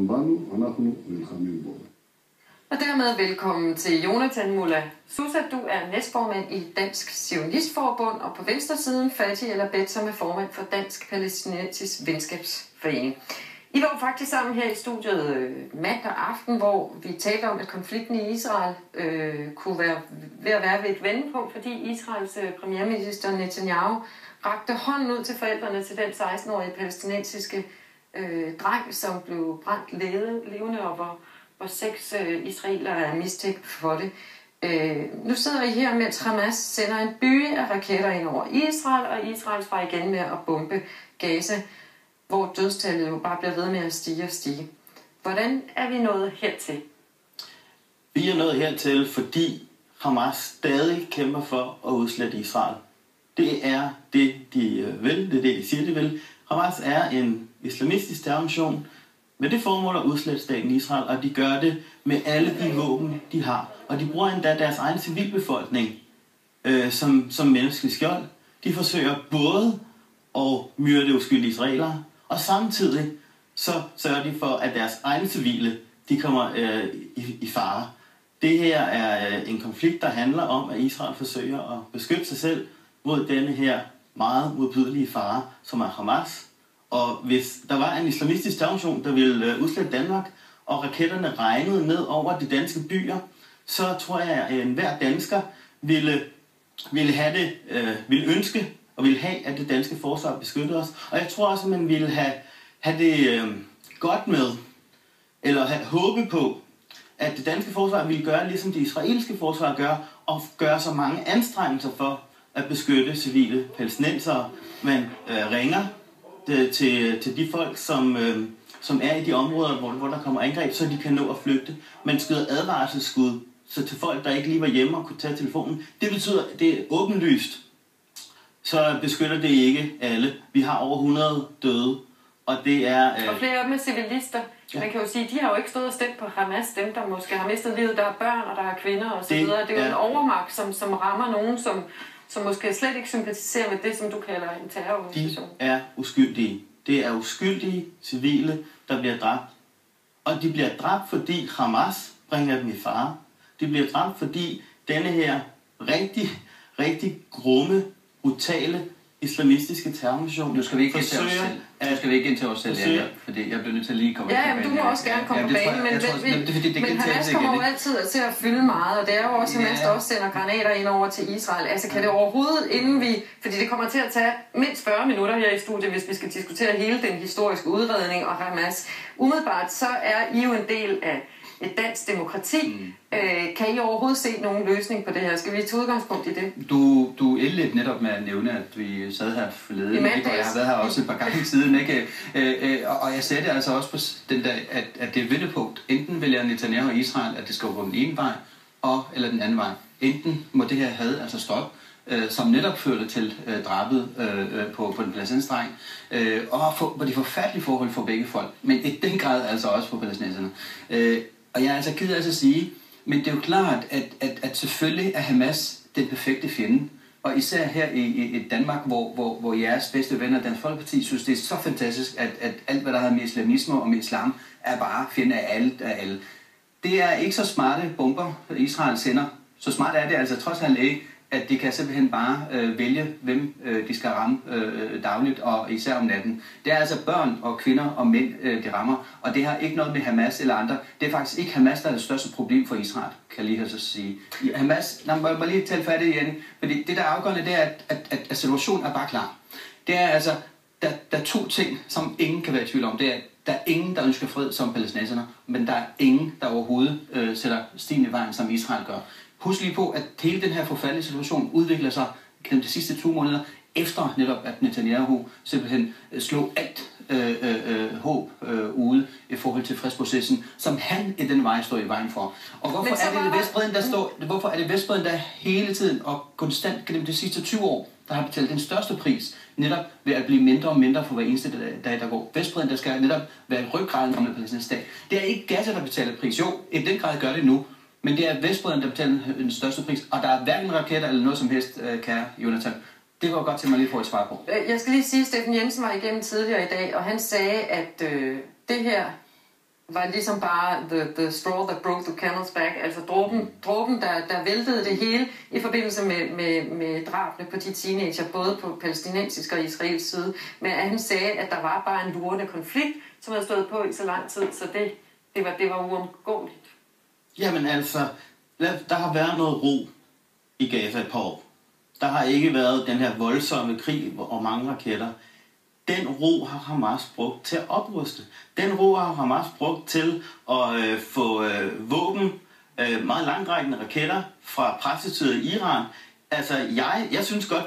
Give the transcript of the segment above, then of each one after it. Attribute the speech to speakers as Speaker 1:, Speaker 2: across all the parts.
Speaker 1: העולם בנו, אנחנו נלחמים בו.
Speaker 2: Og dermed velkommen til Jonathan Mullah Sousa. Du er næstformand i Dansk Zionistforbund, og på venstresiden Fatih El-Abed, som er formand for Dansk Palæstinensisk Venskabsforening. I var faktisk sammen her i studiet mandag aften, hvor vi talte om, at konflikten i Israel kunne være ved at være ved et vendepunkt, fordi Israels premierminister Netanyahu rakte hånden ud til forældrene til den 16-årige palæstinensiske dreng, som blev brændt levende, og hvor 6 israelere er mistænkt for det. Nu sidder I her, mens Hamas sender en byge af raketter ind over Israel, og Israel får igen med at bombe Gaza, hvor dødstallet jo bare bliver ved med at stige og stige. Hvordan er vi nået hertil?
Speaker 3: Vi er nået hertil, fordi Hamas stadig kæmper for at udslette Israel. Det er det, de vil. Det er det, de siger, de vil. Hamas er en islamistisk terrororganisation med det formål at udslette staten Israel, og de gør det med alle de våben, de har. Og de bruger endda deres egen civilbefolkning som menneskelig skjold. De forsøger både at myrde uskyldige israelere, og samtidig så sørger de for, at deres egne civile de kommer i fare. Det her er en konflikt, der handler om, at Israel forsøger at beskytte sig selv mod denne her meget modbydelige fare, som er Hamas. Og hvis der var en islamistisk terrororganisation, der ville udslette Danmark, og raketterne regnede ned over de danske byer, så tror jeg, at enhver dansker ville ønske og ville have, at det danske forsvar beskyttede os. Og jeg tror også, at man ville have det godt med, eller have håbet på, at det danske forsvar ville gøre, ligesom det israelske forsvar gør, og gøre så mange anstrengelser for at beskytte civile palæstinensere. Man ringer til de folk, som er i de områder, hvor der kommer angreb, så de kan nå at flygte. Man skyder advarselsskud, så til folk, der ikke lige var hjemme og kunne tage telefonen. Det betyder, at det er åbenlyst. Så beskytter det ikke alle. Vi har over 100 døde, og det er...
Speaker 2: Og flere af dem er civilister. Ja. Man kan jo sige, de har jo ikke stået og stemt på Hamas, dem der måske har mistet livet. Der er børn, og der er kvinder og så videre. Det er jo en overmagt, som rammer nogen, som måske slet ikke sympatiserer med det, som du kalder en terrororganisation.
Speaker 3: De er uskyldige. Det er uskyldige civile, der bliver dræbt. Og de bliver dræbt, fordi Hamas bringer dem i fare. De bliver dræbt, fordi denne her rigtig, rigtig grumme, brutale islamistiske terrororganisation.
Speaker 4: Nu skal vi ikke ind til os selv. Nu skal vi ikke ind til os selv, fordi jeg bliver nødt til at lige komme
Speaker 2: på banen. Ja, du må også gerne komme på banen, men Hamas kommer jo altid til at fylde meget, og det er jo også Hamas, der også sender granater ind over til Israel. Altså kan det overhovedet, fordi det kommer til at tage mindst 40 minutter her i studiet, hvis vi skal diskutere hele den historiske udredning og Hamas. Umiddelbart så er I jo en del af et dansk demokrati. Kan I overhovedet se nogen løsning på det her? Skal vi tage udgangspunkt i det?
Speaker 4: Du indledte netop med at nævne, at vi sad her forleden, og jeg har været her også et par gange siden, ikke? Og jeg sagde det altså også på den der, at det er vendepunkt. Enten vælger Netanyahu og Israel, at det skal gå den ene vej, eller den anden vej. Enten må det her had altså stoppe, som netop førte til drabet på den palæstinensiske dreng, og på de forfærdelige forhold for begge folk, men i den grad altså også for palæstinenserne. Og jeg er altså ked af at sige, men det er jo klart, at selvfølgelig er Hamas den perfekte fjende. Og især her i Danmark, hvor jeres bedste venner, Dansk Folkeparti, synes, det er så fantastisk, at alt, hvad der har med islamisme og med islam, er bare fjende af alle. Det er ikke så smarte bomber, Israel sender. Så smart er det altså trods alt ikke, at de kan simpelthen bare vælge, hvem de skal ramme dagligt, og især om natten. Det er altså børn og kvinder og mænd, de rammer, og det har ikke noget med Hamas eller andre. Det er faktisk ikke Hamas, der er det største problem for Israel, kan jeg lige så sige. Hamas, lad mig lige tale færdigt igen, fordi det, der er afgørende, det er, at situationen er bare klar. Det er altså, der er 2 ting, som ingen kan være i tvivl om. Det er, der er ingen, der ønsker fred som palæstinenserne, men der er ingen, der overhovedet sætter stien i vejen, som Israel gør. Husk lige på, at hele den her forfærdelige situation udvikler sig gennem de sidste 2 måneder, efter netop at Netanyahu simpelthen slog alt håb ude i forhold til fredsprocessen, som han i den vej står i vejen for. Og hvorfor er det Vestbredden, der hele tiden og konstant gennem de sidste 20 år, der har betalt den største pris, netop ved at blive mindre og mindre for hver eneste dag, der går. Vestbredden, der skal netop være ryggraden om den palæstinensiske stat. Det er ikke Gaza, der betaler pris. Jo, i den grad gør det nu. Men det er Vestbredden, der betaler den største pris, og der er hverken raketter eller noget som helst, kære Jonathan. Det var godt til mig lige få et svar på.
Speaker 2: Jeg skal lige sige, at Steffen Jensen var igennem tidligere i dag, og han sagde, at det her var ligesom bare the straw that broke the camel's back, altså dråben der væltede det hele i forbindelse med drabene på de teenager, både på palæstinensisk og israelsk side, men at han sagde, at der var bare en lurende konflikt, som havde stået på i så lang tid, så det var uomgåeligt. Jamen
Speaker 3: altså, der har været noget ro i Gaza et par år. Der har ikke været den her voldsomme krig og mange raketter. Den ro har Hamas brugt til at opruste. Den ro har Hamas brugt til at få våben, meget langtrækkende raketter fra præstestyret i Iran. Altså,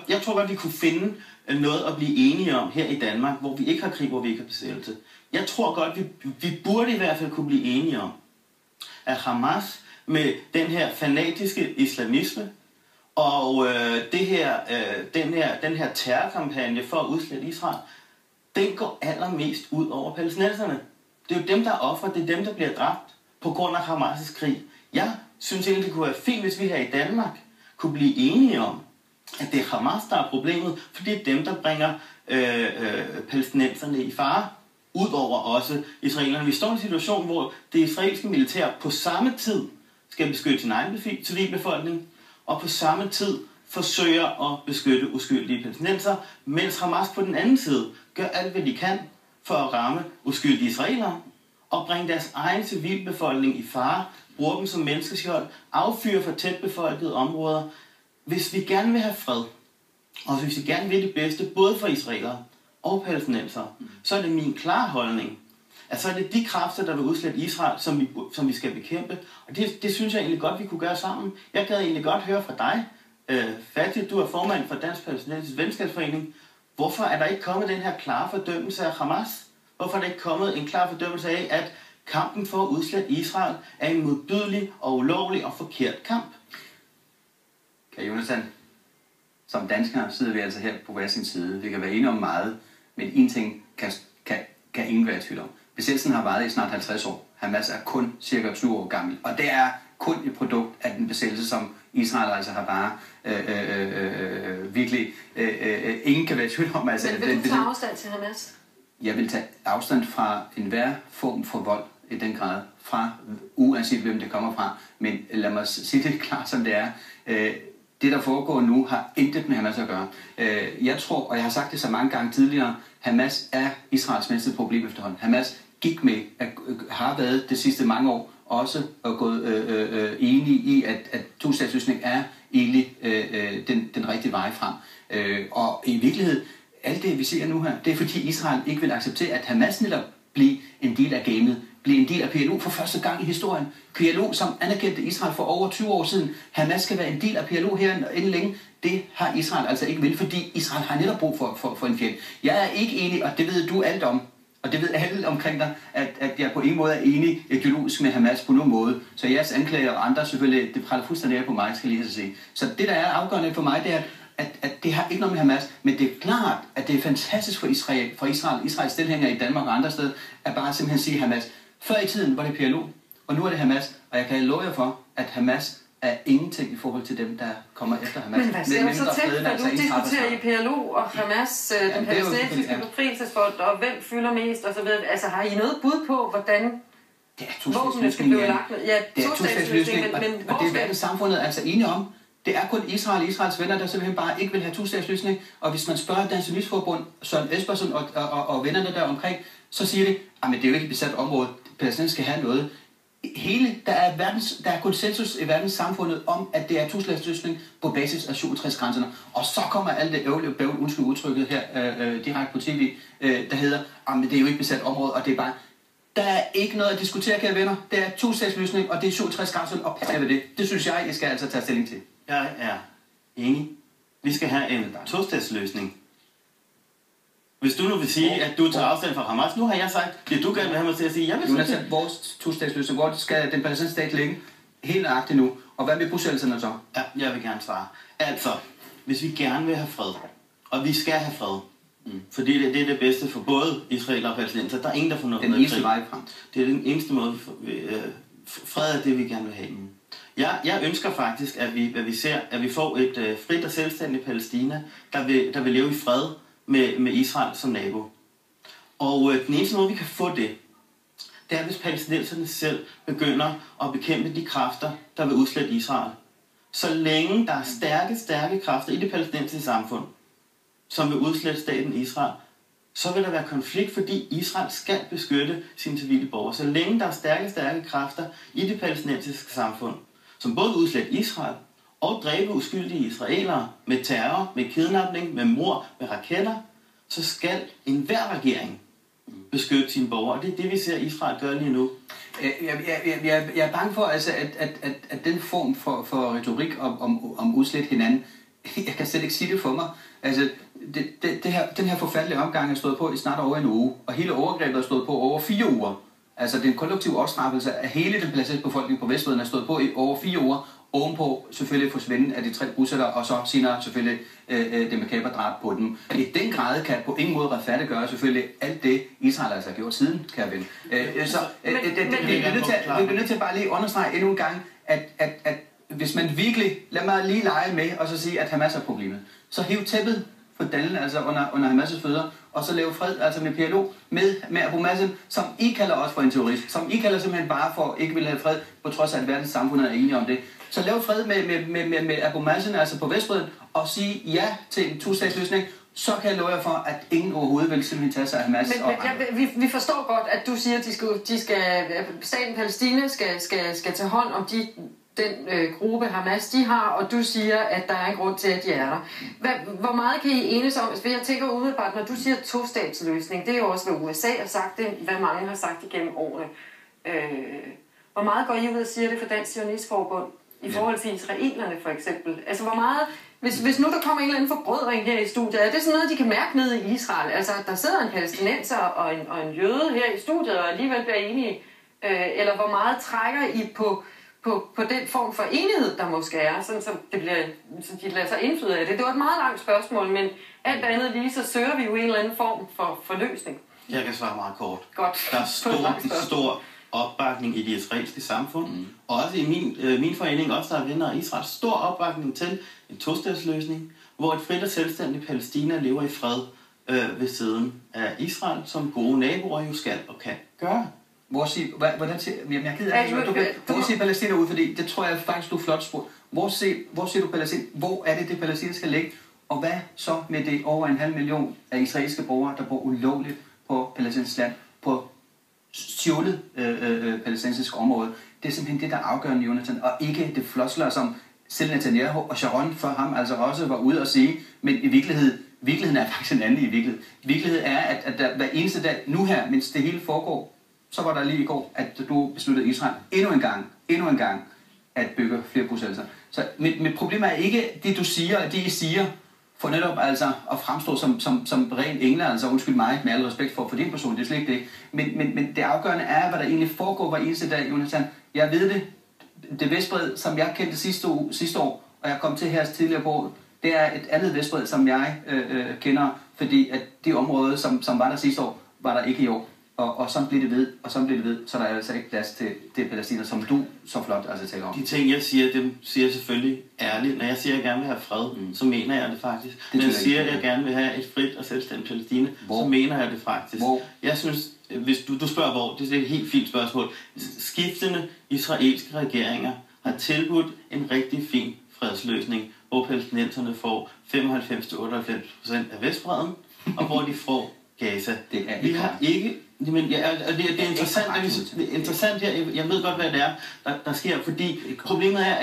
Speaker 3: jeg tror godt, vi kunne finde noget at blive enige om her i Danmark, hvor vi ikke har krig, hvor vi ikke har besættelse. Jeg tror godt, vi burde i hvert fald kunne blive enige om, at Hamas med den her fanatiske islamisme og den her terrorkampagne for at udslette Israel, den går allermest ud over palæstinenserne. Det er jo dem, der er ofre, det er dem, der bliver dræbt på grund af Hamas' krig. Jeg synes egentlig, det kunne være fint, hvis vi her i Danmark kunne blive enige om, at det er Hamas, der er problemet, for det er dem, der bringer palæstinenserne i fare, udover også israelerne. Vi står i en situation, hvor det israelske militær på samme tid skal beskytte sin egen civilbefolkning, og på samme tid forsøger at beskytte uskyldige palæstinenser, mens Hamas på den anden side gør alt, hvad de kan for at ramme uskyldige israelere og bringe deres egen civilbefolkning i fare, bruger dem som menneskeskjold, affyrer for tæt befolkede områder. Hvis vi gerne vil have fred, og hvis vi gerne vil det bedste, både for israelere og palæstinensere, så er det min klare holdning, at så er det de kræfter, der vil udslette Israel, som vi skal bekæmpe. Og det synes jeg egentlig godt, vi kunne gøre sammen. Jeg gad egentlig godt høre fra dig, Fatih, du er formand for Dansk Palæstinensisk Venskabsforening. Hvorfor er der ikke kommet den her klare fordømmelse af Hamas? Hvorfor er der ikke kommet en klar fordømmelse af, at kampen for at udslette Israel er en modbydelig og ulovlig og forkert kamp?
Speaker 4: Okay, Jonathan, som danskere sidder vi altså her på hver sin side. Vi kan være enige om meget, men en ting kan ingen være i tvivl om. Besættelsen har varet i snart 50 år. Hamas er kun cirka 20 år gammel, og det er kun et produkt af den besættelse, som Israel altså har bare virkelig ingen kan være i tvivl om. Altså,
Speaker 2: men vil du tage afstand til Hamas?
Speaker 4: Jeg vil tage afstand fra enhver form for vold i den grad, fra uanset hvem det kommer fra. Men lad mig sige det klart, som det er. Det, der foregår nu, har intet med Hamas at gøre. Jeg tror, og jeg har sagt det så mange gange tidligere, Hamas er Israels mindste problem efterhånden. Hamas gik med, har været det sidste mange år, også gået enige i, at tostatsløsning er egentlig den rigtige vej frem. Og i virkelighed, alt det, vi ser nu her, det er fordi Israel ikke vil acceptere, at Hamas netop bliver en del af gamet, bliver en del af PLO for første gang i historien. PLO, som anerkendte Israel for over 20 år siden, Hamas skal være en del af PLO her inden længe, det har Israel altså ikke vil, fordi Israel har netop brug for en fjende. Jeg er ikke enig, og det ved du alt om, og det ved alle omkring dig, at jeg på ingen måde er enig ideologisk med Hamas på nogen måde. Så jeres anklager og andre selvfølgelig, det præller fuldstændig af på mig, skal jeg lige sige. Så det, der er afgørende for mig, det er, at det har ikke noget med Hamas, men det er klart, at det er fantastisk for Israels tilhængere i Danmark og andre steder, at bare simpelthen sige Hamas. Før i tiden var det PLO, og nu er det Hamas, og jeg kan love jer for, at Hamas er ingenting i forhold til dem, der kommer efter Hamas.
Speaker 2: Men hvad ser du så tæt, når du diskuterer i PLO og Hamas, den palæstinensiske befrielsesfront, og hvem fylder mest osv.? Altså har I noget bud på, hvordan våbnene skal blive lagt ned? Ja,
Speaker 4: det er tostatsløsning, og det er verdenssamfundet altså enige om. Det er kun Israel og Israels venner, der simpelthen bare ikke vil have tostatsløsning. Og hvis man spørger Dansk Journalistforbund, Søren Espersen og vennerne der omkring, så siger de, at det er jo ikke et besat område. Palæstinenser skal have noget. Der er konsensus i verdenssamfundet om, at det er tostatsløsning på basis af 67-grænserne. Og så kommer alt det bøvl, undskyld udtrykket her direkte på tv, der hedder, at det er jo ikke besat område, og det er bare... Der er ikke noget at diskutere, kære venner. Det er tostatsløsning, og det er 67-grænserne, og pas ved det. Det synes jeg skal altså tage stilling til.
Speaker 3: Jeg er enig. Vi skal have en tostatsløsning. Hvis du nu vil sige, at du tager afstand fra Hamas, nu har jeg sagt, det du gerne vil have mig til at sige, jeg vil
Speaker 4: sige det. Vores tostatsløsning, hvor skal den palæstinensiske stat ligge? Helt nøjagtigt nu. Og hvad med bosættelserne så?
Speaker 3: Ja, jeg vil gerne svare. Altså, hvis vi gerne vil have fred, og vi skal have fred, fordi det er det bedste for både Israel og palæstinenser, der er ingen, der får noget
Speaker 4: med krig. Den eneste vej frem.
Speaker 3: Det er den eneste måde, fred er det, vi gerne vil have. Jeg ønsker faktisk, at vi får et frit og selvstændigt Palæstina, der vil leve i fred med Israel som nabo. Og den eneste måde, vi kan få det, det er, hvis palæstinenserne selv begynder at bekæmpe de kræfter, der vil udslette Israel. Så længe der er stærke kræfter i det palæstinensiske samfund, som vil udslette staten Israel, så vil der være konflikt, fordi Israel skal beskytte sine civile borgere. Så længe der er stærke kræfter i det palæstinensiske samfund, som både udslætter Israel og dræber uskyldige israelere med terror, med kidnapning, med mord, med raketter, så skal enhver regering beskytte sine borgere. Det er det, vi ser Israel gøre lige nu.
Speaker 4: Jeg er bange for, altså, at den form for retorik om udslæt hinanden, jeg kan slet ikke sige det for mig. Altså, den her forfærdelige omgang er stået på i snart over en uge, og hele overgrebet er stået på over 4 uger. Altså, den kollektive opstraffelse af hele den palæstinensiske befolkning på Vestbredden er stået på i over 4 uger, ovenpå selvfølgelig forsvinden af de 3 bosættere, og så senere selvfølgelig det makabre drab på dem. I den grad kan på ingen måde retfærdiggøre selvfølgelig alt det, Israel altså har gjort siden, kan jeg vende. Så vi bliver nødt til bare lige understrege endnu en gang, at hvis man virkelig, lad mig lige lege med, og så sige, at Hamas er problemet, så hæv tæppet for Dalen, altså under Hamas' fødder, og så lave fred, altså med PLO, med Abu Mazen, som I kalder også for en terrorist, som I kalder simpelthen bare for ikke vil have fred, på trods af, at verdens samfund er enige om det. Så lav fred med Abu Mazen, altså på Vestbredden, og sige ja til en 2-statsløsning, så kan jeg love jer for, at ingen overhovedet vil simpelthen tage sig af Hamas.
Speaker 2: Vi forstår godt, at du siger, at staten Palæstina skal tage hånd om den gruppe Hamas, de har, og du siger, at der er en grund til, at de er der. Hvor meget kan I enes om? Jeg tænker umiddelbart, når du siger 2-statsløsning, det er jo også, hvad USA har sagt, det hvad mange har sagt igennem årene. Hvor meget går I ud og siger det for Dansk Zionistforbund i forhold til israelerne for eksempel? Altså hvor meget, hvis nu der kommer en eller anden forbrødring her i studiet, er det sådan noget, de kan mærke nede i Israel? Altså der sidder en palæstinenser og en jøde her i studiet og alligevel bliver enige, eller hvor meget trækker I på den form for enighed, der måske er, sådan så de lader sig indflyde af det? Det var et meget langt spørgsmål, men alt andet lige, så søger vi jo en eller anden form for løsning.
Speaker 3: Jeg kan svare meget kort.
Speaker 2: Godt.
Speaker 3: Der er stor opbakning i det israelske samfund, og også i min forening, også der er venner af Israel, stor opbakning til en 2-statsløsning, hvor et frit og selvstændigt Palæstina lever i fred ved siden af Israel, som gode naboer jo skal og kan gøre.
Speaker 4: Hvor ser Palæstina ud, fordi det tror jeg faktisk, du er flot spurgt. Hvor ser du Palæstina? Hvor er det Palæstina skal ligge? Og hvad så med det over 1,5 million af israelske borgere, der bor ulovligt på palæstinensisk land, på stjålet palæstinensisk område? Det er simpelthen det, der er afgørende, Jonathan, og ikke det floskler, som selv Netanyahu og Sharon for ham altså også var ude at sige, men i virkeligheden er faktisk en anden i virkeligheden. Virkeligheden er, at der hver eneste dag, nu her, mens det hele foregår, så var der lige i går, at du besluttede Israel endnu en gang, at bygge flere bosættelser. Så mit problem er ikke det, du siger, og det, I siger, for netop altså at fremstå som ren engler, altså undskyld mig, med al respekt for din person, det er slet ikke det. Men det afgørende er, hvad der egentlig foregår hver eneste dag, Jonathan. Jeg ved det. Det Vestbred, som jeg kendte sidste år, og jeg kom til her tidligere på, det er et andet Vestbred, som jeg kender, fordi at de områder, som var der sidste år, var der ikke i år. Og så bliver det ved, så der er altså ikke plads til det Palæstina, som du så flot altså taler om.
Speaker 3: De ting, jeg siger, dem siger jeg selvfølgelig ærligt. Når jeg siger, at jeg gerne vil have fred, så mener jeg det faktisk. Når jeg siger, at jeg gerne vil have et frit og selvstændigt Palæstina, så mener jeg det faktisk.
Speaker 4: Hvor?
Speaker 3: Jeg synes, hvis du spørger hvor, det er et helt fint spørgsmål. Skiftende israelske regeringer har tilbudt en rigtig fin fredsløsning, hvor palæstinenserne får 95-98% af Vestbredden, og hvor de får Gaza. Vi har ikke... Men det er interessant her. Jeg ved godt, hvad det er, der sker, fordi problemet er,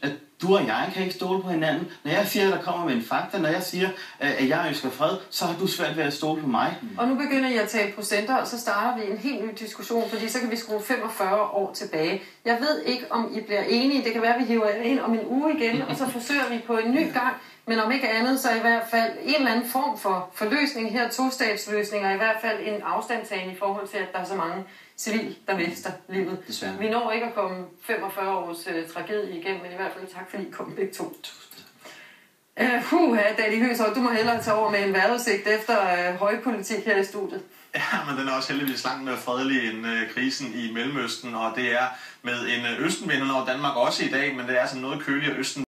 Speaker 3: at du og jeg kan ikke stole på hinanden. Når jeg siger, at der kommer med en fakta, når jeg siger, at jeg ønsker fred, så har du svært ved at stole på mig.
Speaker 2: Og nu begynder jeg at tale procenter, og så starter vi en helt ny diskussion, fordi så kan vi skrue 45 år tilbage. Jeg ved ikke, om I bliver enige. Det kan være, at vi hiver ind om en uge igen, og så forsøger vi på en ny gang. Men om ikke andet, så i hvert fald en eller anden form for løsning her, 2-statsløsninger, i hvert fald en afstandtagen i forhold til, at der er så mange civil, der mister livet.
Speaker 4: Desværre.
Speaker 2: Vi når ikke at komme 45 års tragedie igennem, men i hvert fald tak, fordi I kom begge to. Dali Høsholt, du må hellere tage over med en vejrudsigt efter højpolitik her i studiet.
Speaker 5: Ja, men den er også heldigvis langt mere fredelig end krisen i Mellemøsten, og det er med en østenvind over Danmark også i dag, men det er altså noget køligere østen.